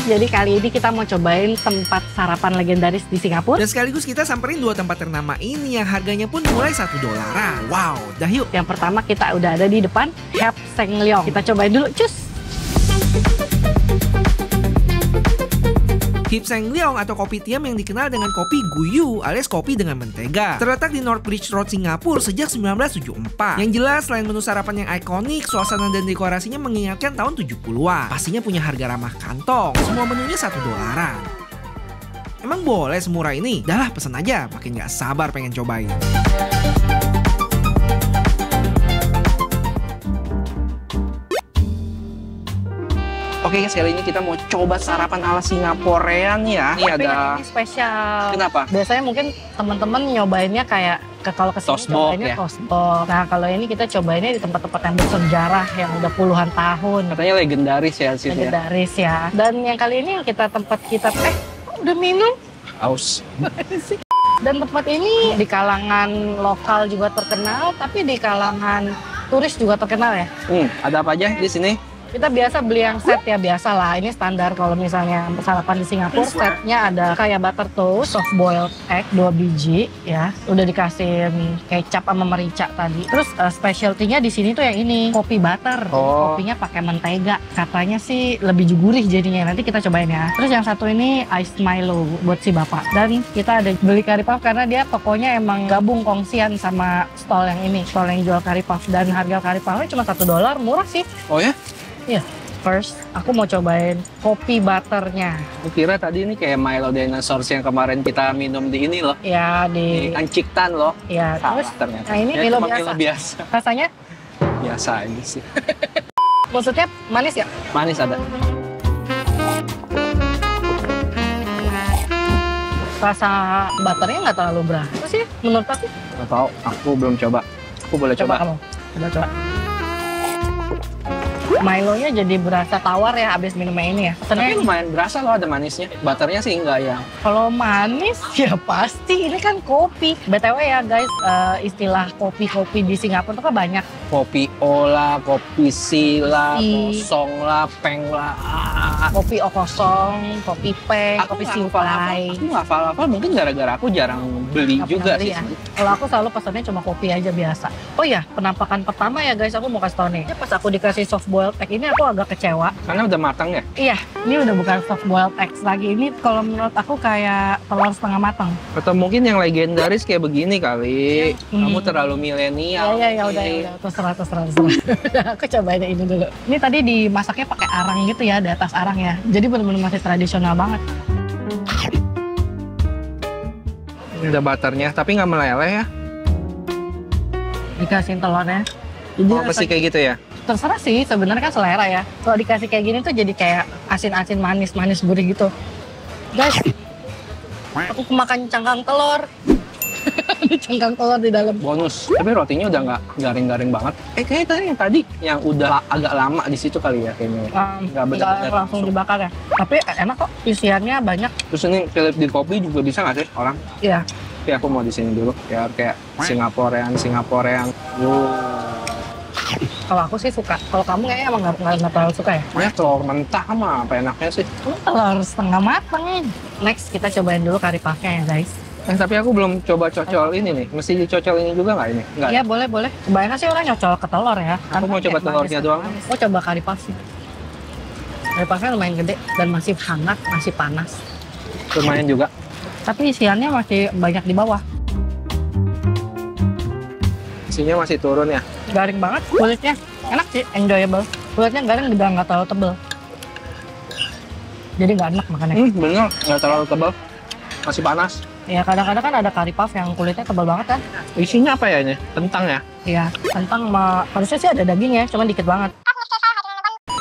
Jadi kali ini kita mau cobain tempat sarapan legendaris di Singapura. Dan sekaligus kita samperin 2 tempat ternama ini yang harganya pun mulai $1. Wow, dah yuk. Yang pertama kita udah ada di depan, Hep Seng Leong. Kita cobain dulu, cus. Hep Seng Leong atau kopi tiam yang dikenal dengan kopi guyu alias kopi dengan mentega. Terletak di North Bridge Road, Singapura sejak 1974. Yang jelas selain menu sarapan yang ikonik, suasana dan dekorasinya mengingatkan tahun 70-an. Pastinya punya harga ramah kantong. Semua menunya $1. Emang boleh semurah ini? Dah lah, pesen aja, makin gak sabar pengen cobain. Oke guys, kali ini kita mau coba sarapan ala Singaporean ya. Ini ada ini spesial. Kenapa? Biasanya mungkin teman-teman nyobainnya kayak kalau kesini cobainnya toast box. Nah kalau ini kita cobainnya di tempat-tempat yang bersejarah yang udah puluhan tahun. Katanya legendaris ya sini. Legendaris ya. Dan yang kali ini yang tempat kita udah minum. Aus. Dan tempat ini di kalangan lokal juga terkenal, tapi di kalangan turis juga terkenal ya. Ada apa aja di sini? Kita biasa beli yang set ya, biasa lah. Ini standar kalau misalnya sarapan di Singapura, setnya ada kayak butter toast, soft boiled egg 2 biji ya. Udah dikasih kecap sama merica tadi. Terus specialty-nya di sini tuh yang ini, kopi butter. Kopinya pakai mentega. Katanya sih lebih gurih jadinya. Nanti kita cobain ya. Terus yang satu ini iced Milo buat si bapak. Dan kita ada beli curry puff karena dia tokonya emang gabung kongsian sama stall yang ini, stall yang jual curry puff. Dan harga curry puffnya cuma $1, murah sih. Oh ya? Iya, first aku mau cobain kopi butternya. Aku kira tadi ini kayak Milo Dinosaurus yang kemarin kita minum di ini loh. Ya, di Encik Tan loh. Ya, salah terus ternyata. Nah ini ya, Milo Milo biasa. Rasanya? Biasa aja sih. Maksudnya manis ya? Manis ada. Rasa butternya nggak terlalu berasa sih menurut aku. Nggak tahu, aku belum coba. Aku boleh coba. Kamu. Coba. Milonya jadi berasa tawar ya abis minumnya ini ya. Tapi lumayan berasa loh, ada manisnya. Butternya sih enggak ya. Kalau manis ya pasti, ini kan kopi. BTW ya guys, istilah kopi-kopi di Singapura tuh kan banyak. Kopi olah, kopi sila, kosong lah, peng lah. Kopi o kosong, kopi peng, kopi siupai. Aku nggak hafal-hafal, mungkin gara-gara aku jarang beli juga sih. Ya. Kalau aku selalu pesannya cuma kopi aja biasa. Oh ya, penampakan pertama ya guys, aku mau kasih tau nih. Pas aku dikasih soft boiled egg ini aku agak kecewa. Karena udah matang ya? Iya, ini udah bukan soft boiled eggs lagi. Ini kalau menurut aku kayak telur setengah matang. Atau mungkin yang legendaris kayak begini kali. Kamu terlalu milenial. Ya udah. Terserah. Aku cobain ini dulu. Ini tadi dimasaknya pakai arang gitu ya, di atas arang ya. Jadi benar-benar masih tradisional banget. Ini ada butternya, tapi nggak meleleh ya? Dikasih telurnya. Jadi masih kayak gitu ya? Terserah sih, sebenarnya kan selera ya. Kalau dikasih kayak gini tuh jadi kayak asin-asin manis gurih gitu. Guys, aku kemakan cangkang telur. Cangkang telur di dalam. Bonus. Tapi rotinya udah nggak garing-garing banget. Kayaknya tadi yang udah agak lama di situ kali ya kayaknya. Nggak langsung dibakar ya. Tapi enak kok, isiannya banyak. Terus ini Philip di kopi juga bisa nggak sih orang? Iya. Tapi aku mau di sini dulu. Ya kayak Singaporean. Kalau aku sih suka. Kalau kamu kayaknya emang nggak terlalu suka ya? Ya telur mentah mah apa enaknya sih? Telur setengah matang. Next kita cobain dulu curry puffnya ya guys. Tapi aku belum coba cocol ini nih. Mesti dicocol ini juga nggak ini? Nggak. Iya boleh. Kebanyakan sih orang nyocol ke telur ya. Aku mau coba telurnya doang. Mau coba curry puff sih. Curry puffnya lumayan gede dan masih hangat, masih panas. Lumayan juga. Tapi isiannya masih banyak di bawah. Isinya masih turun ya? Garing banget kulitnya. Enak sih, enjoyable. Kulitnya garing juga nggak terlalu tebel. Jadi nggak enak makannya. Bener, nggak terlalu tebal. Masih panas. Ya kadang-kadang kan ada curry puff yang kulitnya tebal banget kan. Isinya apa ya ini? Kentang ya? Iya, kentang harusnya sih ada dagingnya, cuma dikit banget.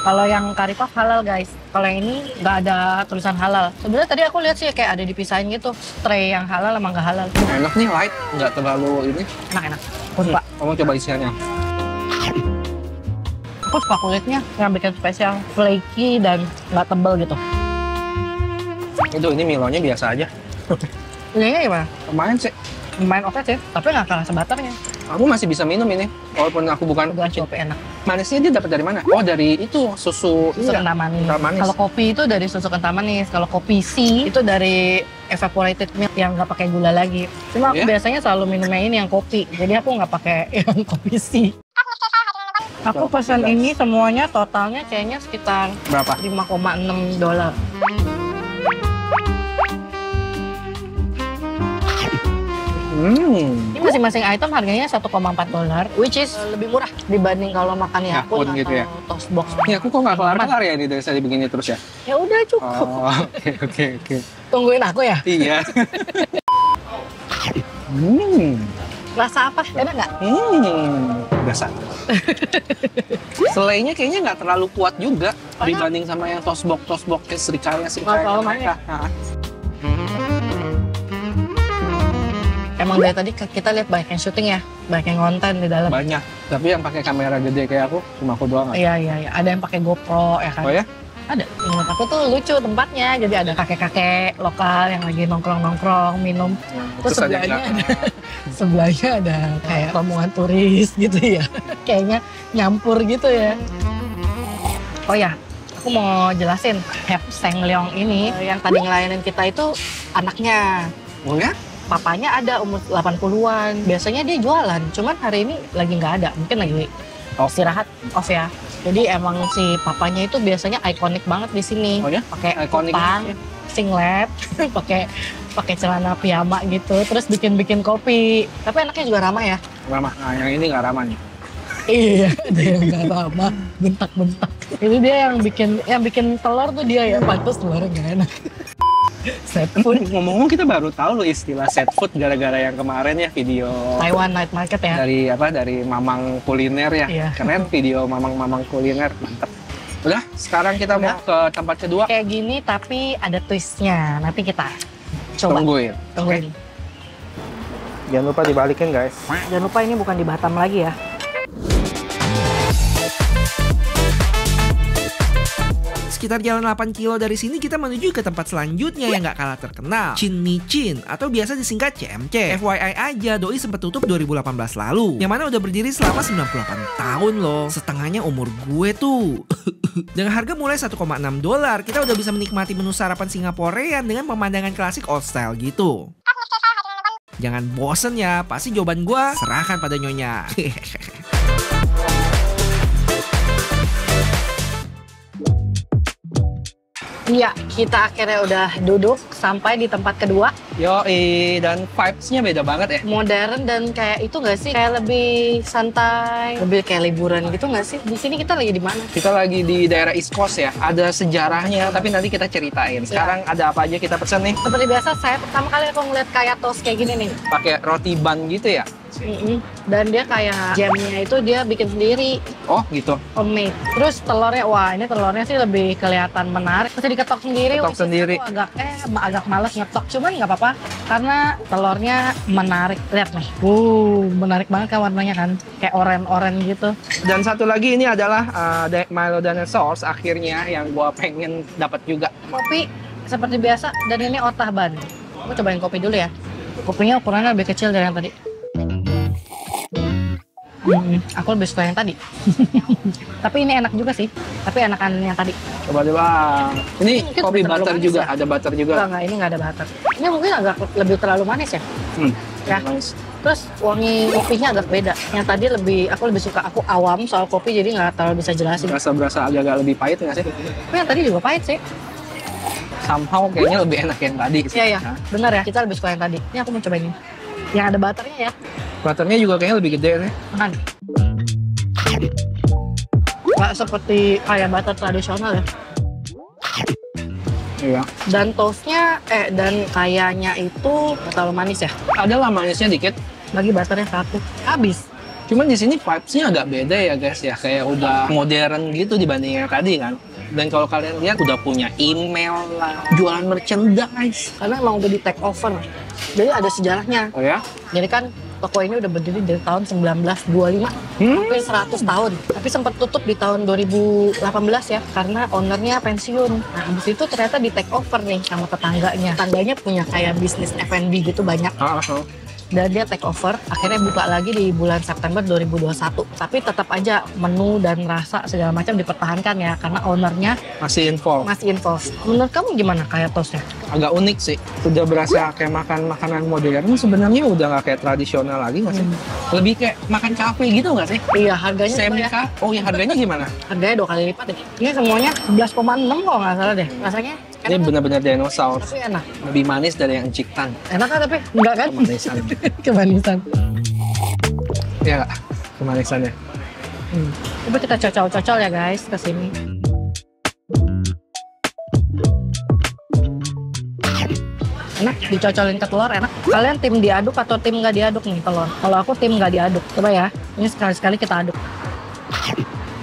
Kalau yang curry puff halal guys. Kalau yang ini nggak ada tulisan halal. Sebenarnya tadi aku lihat sih kayak ada dipisahin gitu. Tray yang halal sama nggak halal. Enak nih, light. Nggak terlalu ini. Enak. Aku suka. Kamu coba isiannya. Aku suka kulitnya yang bikin spesial. Flaky dan nggak tebal gitu. Itu ini Milonya biasa aja. Ini gimana? Lumayan sih. Lumayan oke sih, tapi nggak kalah sebutternya. Aku masih bisa minum ini, walaupun aku bukan. Udah kopi enak. Manisnya dia dapat dari mana? Oh, dari itu susu. Susu kental manis. Kental manis. Kalau kopi itu dari susu kental manis. Kalau kopi C itu dari evaporated milk yang nggak pakai gula lagi. Cuma aku biasanya selalu minumnya ini yang kopi. Jadi aku nggak pakai yang kopi C. Aku pesan ini semuanya totalnya kayaknya sekitar Berapa? $5,6. Ini masing-masing item harganya $1,4, which is lebih murah dibanding kalau makan Yakun atau gitu ya? Toast Box. Ya, aku kok nggak kelar-kelar ya ini dari tadi begini terus ya? Ya udah cukup. Oh, oke. Tungguin aku ya. Iya. Rasa apa? Enak nggak? Biasa. Selainya kayaknya nggak terlalu kuat juga dibanding sama yang toast box kayak Srikaya terlalu manis. Emang dari tadi kita lihat banyak yang syuting ya, banyak yang konten di dalam. Banyak. Tapi yang pakai kamera gede kayak aku cuma aku doang. Iya. Ada yang pakai GoPro ya kan? Oh ya? Ada. Menurut aku tuh lucu tempatnya. Jadi ada kakek-kakek lokal yang lagi nongkrong-nongkrong minum. Terus sebelahnya ada kayak rombongan turis gitu ya. Kayaknya nyampur gitu ya. Oh ya, aku mau jelasin. Hep Seng Leong ini yang tadi ngelayanin kita itu anaknya. Oh ya? Papanya ada umur 80-an. Biasanya dia jualan, cuman hari ini lagi nggak ada. Mungkin lagi istirahat, off ya. Jadi emang si papanya itu biasanya ikonik banget di sini. Oh ya? Pakai kupang, singlet, pakai celana piyama gitu, terus bikin kopi. Tapi anaknya juga ramah ya. Ramah. Nah, yang ini nggak ramah nih. Iya, ada yang nggak ramah, bentak-bentak. Itu dia yang bikin telur tuh dia ya, pantas telurnya nggak enak. Set food. Ngomong-ngomong kita baru tahu loh istilah set food gara-gara yang kemarin ya video Taiwan Night Market ya. Dari Mamang Kuliner ya. Iya. Keren video Mamang Kuliner, mantep. Udah, sekarang kita mau ke tempat kedua. Kayak gini tapi ada twistnya. Nanti kita coba. Tungguin. Tungguin. Jangan lupa dibalikin guys. Jangan lupa ini bukan di Batam lagi ya. Sekitar jalan 8 kilo dari sini kita menuju ke tempat selanjutnya yang gak kalah terkenal, Chin Mi Chin atau biasa disingkat CMC. FYI aja, doi sempat tutup 2018 lalu, yang mana udah berdiri selama 98 tahun loh. Setengahnya umur gue tuh. Dengan harga mulai $1,6, kita udah bisa menikmati menu sarapan Singaporean dengan pemandangan klasik old style gitu. Jangan bosen ya, pasti jawaban gue serahkan pada nyonya. Iya, kita akhirnya udah duduk sampai di tempat kedua. Yoi, dan vibes-nya beda banget ya. Modern dan kayak itu nggak sih? Kayak lebih santai, lebih kayak liburan gitu nggak sih? Di sini kita lagi di mana? Kita lagi di daerah East Coast ya. Ada sejarahnya, tapi nanti kita ceritain. Sekarang ada apa aja kita pesen nih? Seperti biasa, saya pertama kali aku ngeliat kayak toast kayak gini nih. Pakai roti bun gitu ya? Dan dia kayak jamnya itu dia bikin sendiri. Oh gitu. Homemade. Terus telurnya, wah ini telurnya sih lebih kelihatan menarik. Terus diketok sendiri. Ketok sendiri. Aku agak males ngetok, cuman nggak apa-apa karena telurnya menarik. Lihat nih, menarik banget kan warnanya kan, kayak oranye gitu. Dan satu lagi ini adalah Milo Dinosaurs akhirnya yang gua pengen dapat juga. Kopi seperti biasa dan ini otah ban. Aku cobain kopi dulu ya. Kopinya ukurannya lebih kecil dari yang tadi. Aku lebih suka yang tadi. Tapi ini enak juga sih. Tapi enakan yang tadi. Coba. Ini mungkin kopi butter juga, ya? ada butter juga. Enggak, ini nggak ada butter. Ini mungkin agak lebih terlalu manis ya. Ya. Manis. Terus wangi kopinya agak beda. Yang tadi aku lebih suka, aku awam soal kopi jadi nggak terlalu bisa jelasin. Berasa agak lebih pahit nggak sih? Tapi yang tadi juga pahit sih. Somehow kayaknya lebih enak yang tadi sih. Iya, benar ya. Kita lebih suka yang tadi. Ini aku mau cobain ini. Yang ada butternya ya. Butternya juga kayaknya lebih gede sih. Makan. Nggak seperti kayak butter tradisional ya. Iya. Dan toastnya, dan kayaknya itu nggak terlalu manis ya. Ada lah manisnya dikit. Bagi butternya satu. Habis. Cuman di sini vibes-nya agak beda ya guys ya. Kayak udah modern gitu dibanding yang tadi kan. Dan kalau kalian lihat udah punya email lah, jualan merchandise. Karena emang udah di take over. Jadi ada sejarahnya. Oh ya? Jadi kan toko ini udah berdiri dari tahun 1925, hampir 100 tahun. Tapi sempat tutup di tahun 2018 ya, karena ownernya pensiun. Nah, habis itu ternyata di take over nih sama tetangganya. Tetangganya punya kayak bisnis F&B gitu banyak. dan dia take over. Akhirnya buka lagi di bulan September 2021. Tapi tetap aja menu dan rasa segala macam dipertahankan ya, karena ownernya Masih involved. masih involved. Menurut kamu gimana kayak toastnya? Agak unik sih. Udah berasa kayak makan makanan modern. Sebenarnya udah nggak kayak tradisional lagi nggak sih? Lebih kayak makan kafe gitu nggak sih? Iya, harganya Semi ya. Oh ya, harganya gimana? Harganya 2 kali lipat ini. Ini semuanya 11,6 kalau nggak salah deh. Rasanya Ini enak, benar-benar dinosaurus. tapi enak. Lebih manis dari yang Ciktan. Enak kan tapi enggak kan? Kemanisan. Kemanisan. Iya nggak? Kemanisannya. Coba kita cocol-cocol ya guys ke sini. Enak, dicocolin ke telur enak. Kalian tim diaduk atau tim nggak diaduk nih telur? Kalau aku tim nggak diaduk. Coba ya, ini sekali-sekali kita aduk.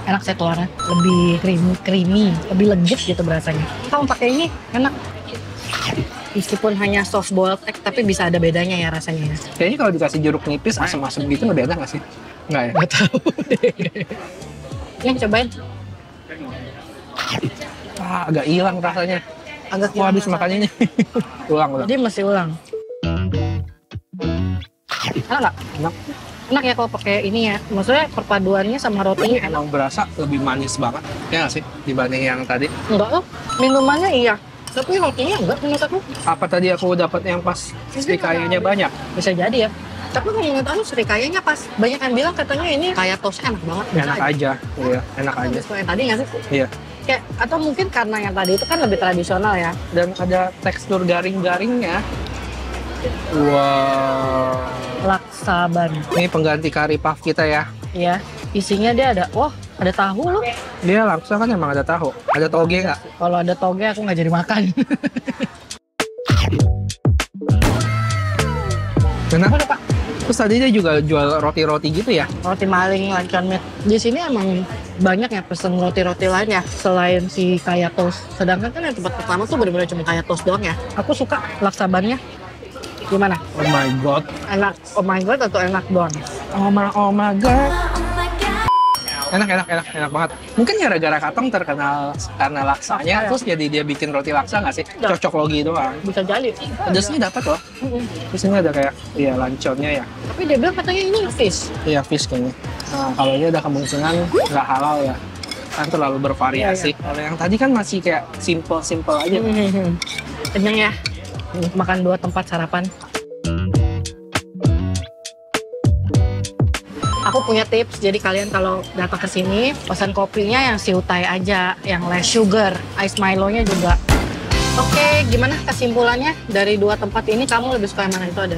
Enak sih telurnya, lebih creamy, lebih legit gitu berasanya. Kamu pakai ini enak. Meskipun hanya soft boiled egg, tapi bisa ada bedanya ya rasanya ya. Kayaknya kalau dikasih jeruk nipis asam-asam gitu lebih enak nggak sih? Nggak ya? Gak tahu. Nih cobain. Agak hilang rasanya. Agak Mau habis rasa. makan ini. ulang. Jadi mesti ulang. Enak nggak? Enak. Enak ya kalau pakai ini ya. Maksudnya perpaduannya sama roti enak. Emang berasa lebih manis banget. Ya nggak sih? Dibanding yang tadi. Enggak tuh. Minumannya iya. Tapi rotinya enggak menurut aku. Apa tadi aku dapat yang pas serikayanya banyak? Bisa jadi ya. Tapi kalau menurut aku serikayanya pas. Banyak yang bilang katanya ini kayak toast enak banget. Bisa Enak aja. Iya, enak aja. Sesuai yang tadi nggak sih? Iya. Kayak, atau mungkin karena yang tadi itu kan lebih tradisional ya. Dan ada tekstur garing-garingnya. Wow. Laksaban. Ini pengganti kari puff kita ya. Iya. Isinya dia ada, wah ada tahu loh. Dia laksa kan emang ada tahu. Ada toge nggak? Kalau ada toge aku nggak jadi makan. Enak. Apa Pak? Terus tadi dia juga jual roti-roti gitu ya? Roti maling, luncheon meat. Di sini emang banyak ya pesen roti-roti lain ya, selain si kaya toast. Sedangkan kan yang tempat pertama tuh benar-benar cuma kaya toast doang ya. Aku suka laksabannya. Gimana? Oh my god. Enak, oh my god atau enak doang? Oh my god. Enak banget. Mungkin gara-gara Katong terkenal karena laksanya, Laksa ya? terus jadi dia bikin roti laksa nggak sih? Ya. Cocok logi doang. Bisa jadi. Pedasnya dapat loh. Terus ini ada kayak, iya lanconnya ya. Tapi dia bilang katanya ini fish. Iya fish kayaknya. Nah, kalau ini ada kemungkinan nggak halal ya. Kan terlalu bervariasi. Kalau yang tadi kan masih kayak simple aja. Kenyang ya. Makan 2 tempat sarapan. Aku punya tips, jadi kalian kalau datang ke sini pesan kopinya yang siutai aja, yang less sugar, ice Milo-nya juga. Oke, gimana kesimpulannya dari 2 tempat ini kamu lebih suka yang mana itu ada?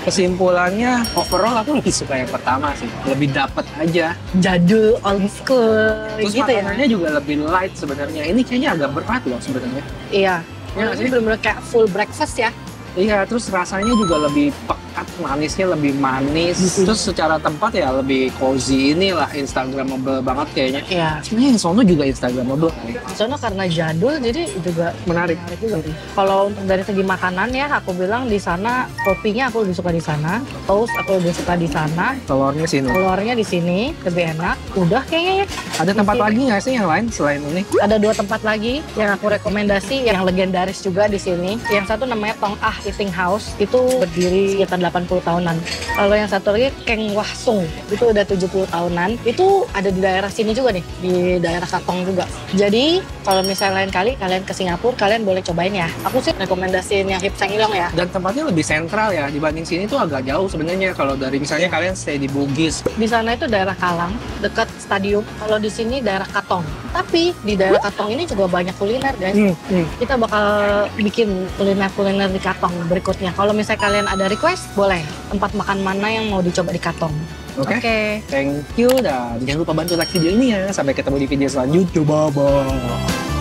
Kesimpulannya, overall aku lebih suka yang pertama sih. Lebih dapet aja. Jadul, old school, Terus gitu ya? makanannya juga lebih light sebenarnya. Ini kayaknya agak berat loh sebenarnya. Iya. Iya Ini sih. bener-bener kayak full breakfast ya. Iya, terus rasanya juga lebih pekat, manisnya lebih manis. Terus secara tempat ya lebih cozy inilah, instagramable banget kayaknya. Iya. Sebenarnya yang sono juga instagramable kali. Di sana karena jadul jadi juga Menarik. juga. Kalau untuk dari segi makanan ya, aku bilang di sana kopinya aku lebih suka di sana, toast aku lebih suka di sana, Telurnya sini. telurnya di sini lebih enak. Udah kayaknya ya. Ada tempat lagi nggak sih yang lain selain ini? Ada 2 tempat lagi yang aku rekomendasi yang legendaris juga di sini. Yang satu namanya Tong Ah Eating House, itu berdiri sekitar 80 tahunan. Kalau yang satu lagi Keng Wah Sung, itu udah 70 tahunan. Itu ada di daerah sini juga nih, di daerah Katong juga. Jadi kalau misalnya lain kali kalian ke Singapura, kalian boleh cobain ya. Aku sih rekomendasiin yang Hip Seng Ilong ya. Dan tempatnya lebih sentral ya, dibanding sini tuh agak jauh sebenarnya. Kalau dari misalnya kalian stay di Bugis, Di sana itu daerah Kalang, dekat stadium. Kalau di sini daerah Katong. Tapi di daerah Katong ini juga banyak kuliner, guys. Kita bakal bikin kuliner-kuliner di Katong berikutnya. Kalau misalnya kalian ada request, boleh. Tempat makan mana yang mau dicoba di Katong. Oke. Thank you dan jangan lupa bantu like video ini ya. Sampai ketemu di video selanjutnya. Bye-bye.